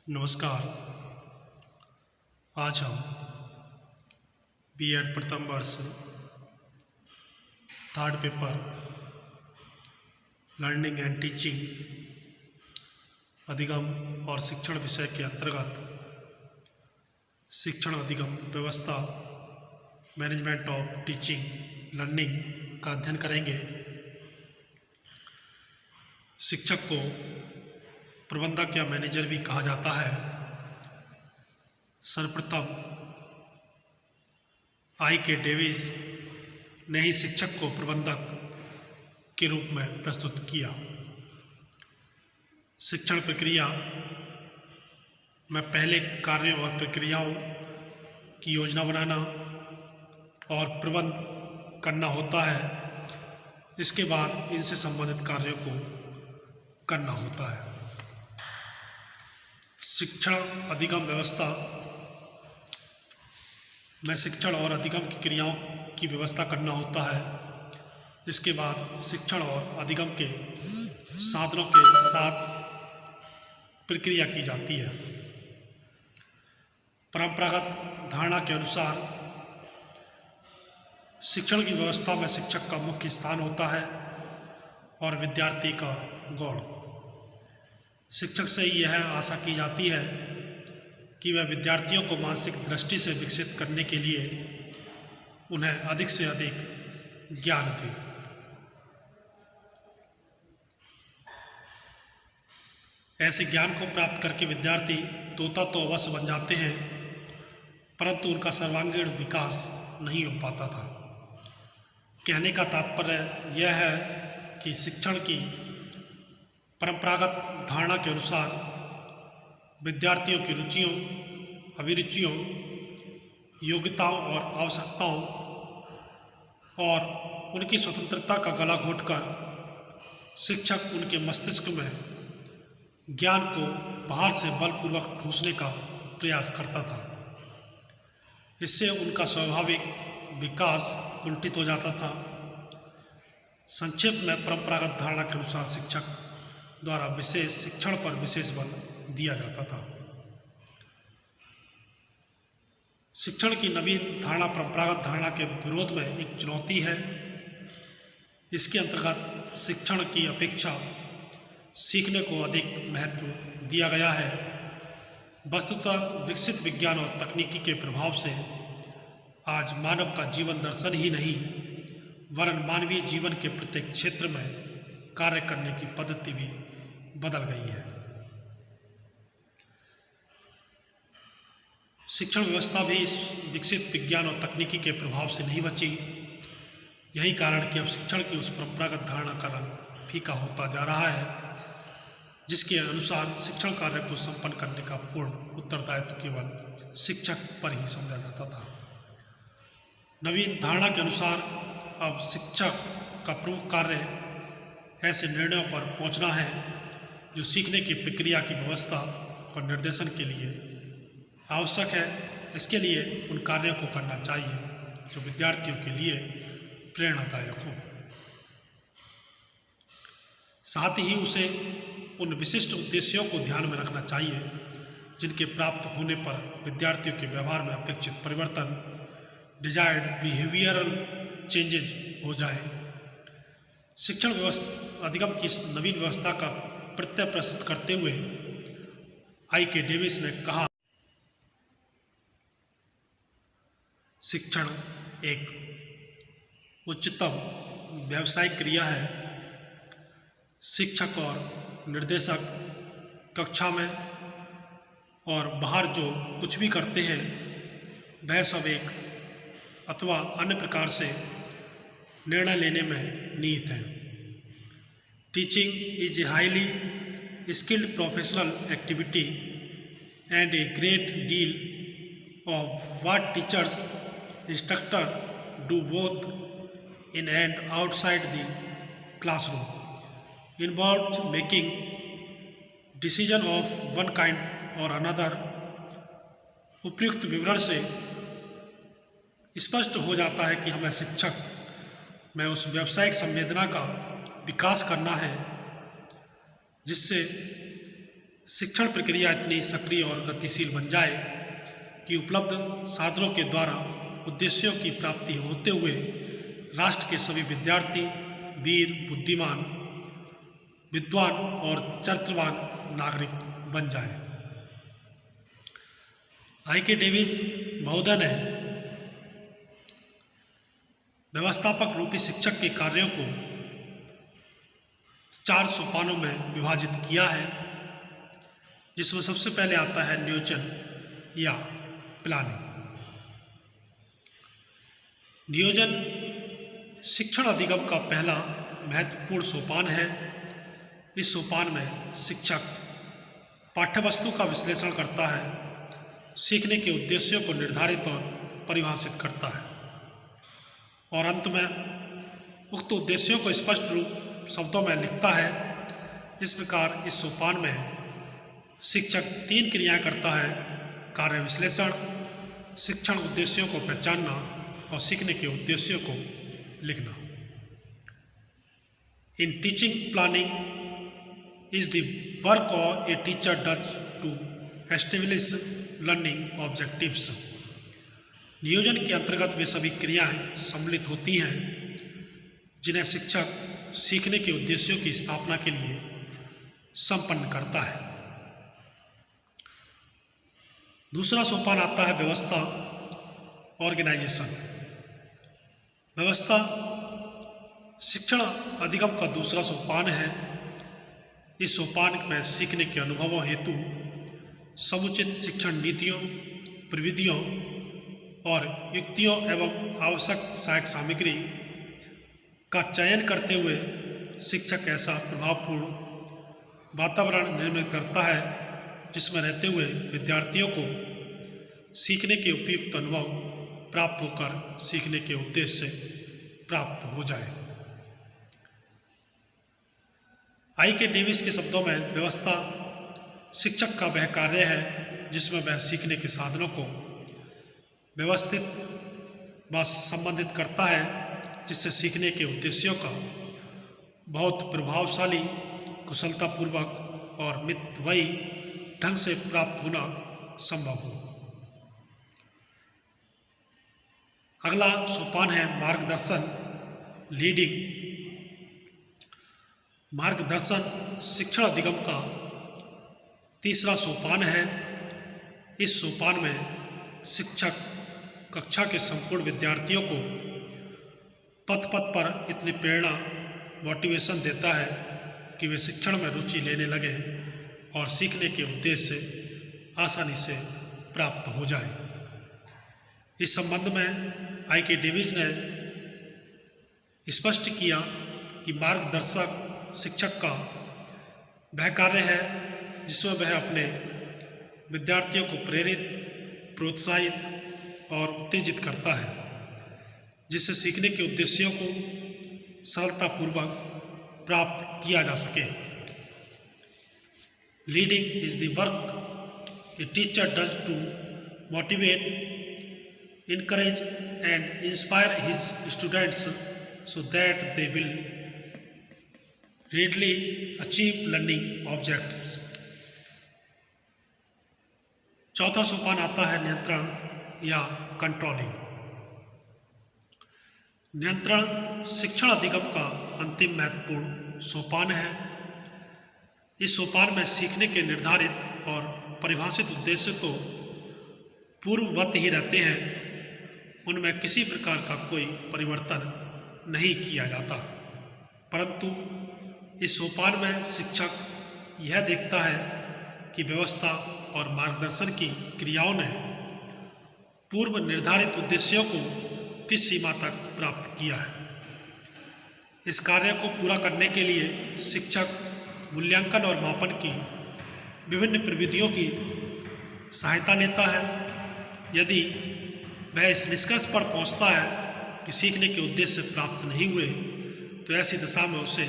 नमस्कार। आज हम बीएड प्रथम वर्ष third paper learning and teaching अधिगम और शिक्षण विषय के अंतर्गत शिक्षण अधिगम व्यवस्था मैनेजमेंट ऑफ टीचिंग लर्निंग का अध्ययन करेंगे। शिक्षक को प्रबंधक या मैनेजर भी कहा जाता है। सर्वप्रथम I.K. डेविस ने ही शिक्षक को प्रबंधक के रूप में प्रस्तुत किया। शिक्षण प्रक्रिया में पहले कार्यों और प्रक्रियाओं की योजना बनाना और प्रबंध करना होता है। इसके बाद इनसे संबंधित कार्यों को करना होता है। शिक्षण अधिगम व्यवस्था में शिक्षण और अधिगम की क्रियाओं की व्यवस्था करना होता है। इसके बाद शिक्षण और अधिगम के साधनों के साथ प्रक्रिया की जाती है। परंपरागत धारणा के अनुसार शिक्षण की व्यवस्था में शिक्षक का मुख्य स्थान होता है और विद्यार्थी का गौण। शिक्षक से यह आशा की जाती है कि वह विद्यार्थियों को मानसिक दृष्टि से विकसित करने के लिए उन्हें अधिक से अधिक ज्ञान दे। ऐसे ज्ञान को प्राप्त करके विद्यार्थी तोता तो अवश्य बन जाते हैं, परंतु उनका सर्वांगीण विकास नहीं हो पाता था। कहने का तात्पर्य यह है कि शिक्षण की परंपरागत धारणा के अनुसार विद्यार्थियों की रुचियों, अभिरुचियों, योग्यताओं और आवश्यकताओं और उनकी स्वतंत्रता का गला घोंटकर शिक्षक उनके मस्तिष्क में ज्ञान को बाहर से बलपूर्वक ठूंसने का प्रयास करता था। इससे उनका स्वाभाविक विकास कुंठित हो जाता था। संक्षेप में परंपरागत धारणा के अनुसार शिक्षक द्वारा विशेष शिक्षण पर विशेष बल दिया जाता था। शिक्षण की नवीन धारणा परंपरागत धारणा के विरोध में एक चुनौती है। इसके अंतर्गत शिक्षण की अपेक्षा सीखने को अधिक महत्व दिया गया है। वस्तुतः विकसित विज्ञान और तकनीकी के प्रभाव से आज मानव का जीवन दर्शन ही नहीं वरन मानवीय जीवन के प्रत्येक क्षेत्र में कार्य करने की पद्धति भी बदल गई है। शिक्षण व्यवस्था भी इस विकसित विज्ञान और तकनीकी के प्रभाव से नहीं बची। यही कारण कि अब शिक्षण की उस परंपरागत धारणा का रंग फीका होता जा रहा है, जिसके अनुसार शिक्षण कार्य को संपन्न करने का पूर्ण उत्तरदायित्व केवल शिक्षक पर ही समझा जाता था। नवीन धारणा के अनुसार अब शिक्षक का प्रमुख कार्य ऐसे निर्णयों पर पहुंचना है जो सीखने की प्रक्रिया की व्यवस्था और निर्देशन के लिए आवश्यक है। इसके लिए उन कार्यों को करना चाहिए जो विद्यार्थियों के लिए प्रेरणादायक हो। साथ ही उसे उन विशिष्ट उद्देश्यों को ध्यान में रखना चाहिए जिनके प्राप्त होने पर विद्यार्थियों के व्यवहार में अपेक्षित परिवर्तन, डिजायर्ड बिहेवियरल चेंजेज हो जाए। शिक्षण व्यवस्था अधिगम की इस नवीन व्यवस्था का प्रत्यय प्रस्तुत करते हुए I.K. डेविस ने कहा, शिक्षण एक उच्चतम व्यावसायिक क्रिया है। शिक्षक और निर्देशक कक्षा में और बाहर जो कुछ भी करते हैं वह सब एक अथवा अन्य प्रकार से निर्णय लेने में निहित है। Teaching is a highly skilled professional activity and a great deal of what teachers instructor do both in and outside the classroom involves making decision of one kind और अनदर। उपयुक्त विवरण से स्पष्ट हो जाता है कि हमें शिक्षक में उस व्यावसायिक संवेदना का विकास करना है जिससे शिक्षण प्रक्रिया इतनी सक्रिय और गतिशील बन जाए कि उपलब्ध साधनों के द्वारा उद्देश्यों की प्राप्ति होते हुए राष्ट्र के सभी विद्यार्थी वीर, बुद्धिमान, विद्वान और चरित्रवान नागरिक बन जाए। I.K. डेविस महोदय ने व्यवस्थापक रूपी शिक्षक के कार्यों को 4 सोपानों में विभाजित किया है, जिसमें सबसे पहले आता है नियोजन या प्लानिंग। नियोजन शिक्षण अधिगम का पहला महत्वपूर्ण सोपान है। इस सोपान में शिक्षक पाठ्यवस्तु का विश्लेषण करता है, सीखने के उद्देश्यों को निर्धारित और परिभाषित करता है और अंत में उक्त उद्देश्यों को स्पष्ट रूप शब्दों में लिखता है। इस प्रकार इस सोपान में शिक्षक 3 क्रियाएं करता है: कार्य विश्लेषण, शिक्षण उद्देश्यों को पहचानना और सीखने के उद्देश्यों को लिखना। In teaching planning is the work of a teacher does to establish learning objectives. नियोजन के अंतर्गत वे सभी क्रियाएं सम्मिलित होती हैं जिन्हें शिक्षक सीखने के उद्देश्यों की स्थापना के लिए संपन्न करता है। दूसरा सोपान आता है व्यवस्था, ऑर्गेनाइजेशन। व्यवस्था शिक्षण अधिगम का दूसरा सोपान है। इस सोपान में सीखने के अनुभवों हेतु समुचित शिक्षण नीतियों, प्रविधियों और युक्तियों एवं आवश्यक सहायक सामग्री का चयन करते हुए शिक्षक ऐसा प्रभावपूर्ण वातावरण निर्मित करता है जिसमें रहते हुए विद्यार्थियों को सीखने के उपयुक्त अनुभव प्राप्त होकर सीखने के उद्देश्य से प्राप्त हो जाए। I.K. डेविस के शब्दों में व्यवस्था शिक्षक का वह कार्य है जिसमें वह सीखने के साधनों को व्यवस्थित व संबंधित करता है, जिससे सीखने के उद्देश्यों का बहुत प्रभावशाली, कुशलतापूर्वक और मितव्ययी ढंग से प्राप्त होना संभव हो। अगला सोपान है मार्गदर्शन, लीडिंग। मार्गदर्शन शिक्षण अधिगम का तीसरा सोपान है। इस सोपान में शिक्षक कक्षा के संपूर्ण विद्यार्थियों को पथ पथ पर इतनी प्रेरणा, मोटिवेशन देता है कि वे शिक्षण में रुचि लेने लगे और सीखने के उद्देश्य से आसानी से प्राप्त हो जाए। इस संबंध में I.K. डेविस ने स्पष्ट किया कि मार्गदर्शक शिक्षक का वह कार्य है जिसमें वह अपने विद्यार्थियों को प्रेरित, प्रोत्साहित और उत्तेजित करता है, जिससे सीखने के उद्देश्यों को सरलतापूर्वक प्राप्त किया जा सके। Leading is the work a teacher does to motivate, encourage and inspire his students so that they will readily achieve learning objectives। चौथा सोपान आता है नियंत्रण या कंट्रोलिंग। नियंत्रण शिक्षण अधिगम का अंतिम महत्वपूर्ण सोपान है। इस सोपान में सीखने के निर्धारित और परिभाषित उद्देश्य तो पूर्ववत ही रहते हैं, उनमें किसी प्रकार का कोई परिवर्तन नहीं किया जाता, परंतु इस सोपान में शिक्षक यह देखता है कि व्यवस्था और मार्गदर्शन की क्रियाओं ने पूर्व निर्धारित उद्देश्यों को किस सीमा तक प्राप्त किया है। इस कार्य को पूरा करने के लिए शिक्षक मूल्यांकन और मापन की विभिन्न प्रविधियों की सहायता लेता है। यदि वह इस निष्कर्ष पर पहुंचता है कि सीखने के उद्देश्य प्राप्त नहीं हुए, तो ऐसी दशा में उसे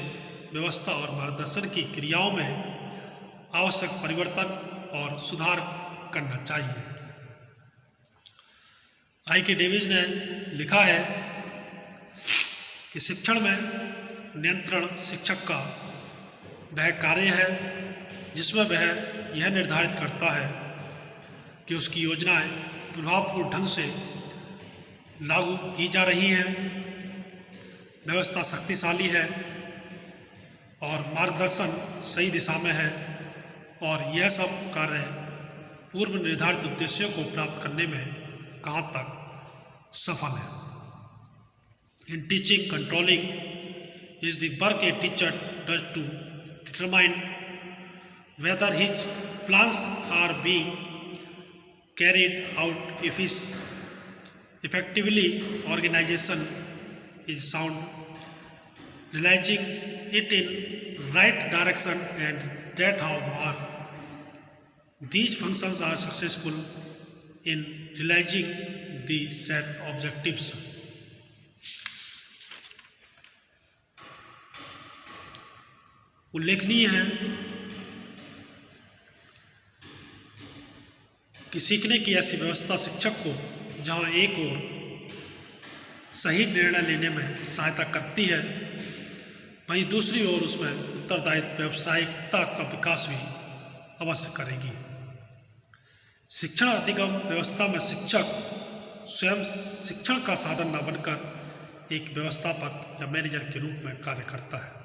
व्यवस्था और मार्गदर्शन की क्रियाओं में आवश्यक परिवर्तन और सुधार करना चाहिए। I.K. डेविस ने लिखा है कि शिक्षण में नियंत्रण शिक्षक का वह कार्य है जिसमें वह यह निर्धारित करता है कि उसकी योजनाएं प्रभावपूर्ण ढंग से लागू की जा रही हैं, व्यवस्था शक्तिशाली है और मार्गदर्शन सही दिशा में है, और यह सब कार्य पूर्व निर्धारित उद्देश्यों को प्राप्त करने में कहाँ तक सफल है। In teaching, controlling is the work a teacher does to determine whether his plans are being carried out effectively. Organization is sound, realizing it in right direction, and that how are these functions are successful in realizing the set objectives. उल्लेखनीय है कि सीखने की ऐसी व्यवस्था शिक्षक को जहाँ एक ओर सही निर्णय लेने में सहायता करती है, वहीं दूसरी ओर उसमें उत्तरदायित्व व्यावसायिकता का विकास भी अवश्य करेगी। शिक्षण अधिगम व्यवस्था में शिक्षक स्वयं शिक्षण का साधन न बनकर एक व्यवस्थापक या मैनेजर के रूप में कार्य करता है।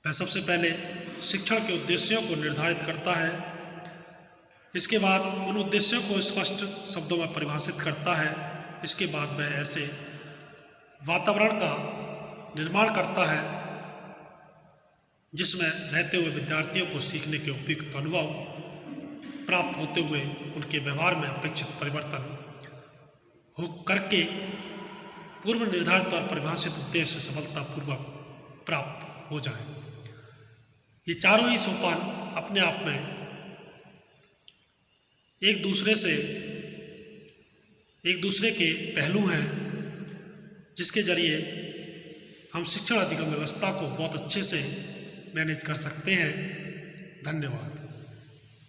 वह सबसे पहले शिक्षण के उद्देश्यों को निर्धारित करता है, इसके बाद उन उद्देश्यों को स्पष्ट शब्दों में परिभाषित करता है, इसके बाद वह ऐसे वातावरण का निर्माण करता है जिसमें रहते हुए विद्यार्थियों को सीखने के उपयुक्त अनुभव प्राप्त होते हुए उनके व्यवहार में अपेक्षित परिवर्तन हो करके पूर्व निर्धारित और परिभाषित उद्देश्य सफलतापूर्वक प्राप्त हो जाए। ये चारों ही सोपान अपने आप में एक दूसरे के पहलू हैं, जिसके जरिए हम शिक्षण अधिगम व्यवस्था को बहुत अच्छे से मैनेज कर सकते हैं। धन्यवाद।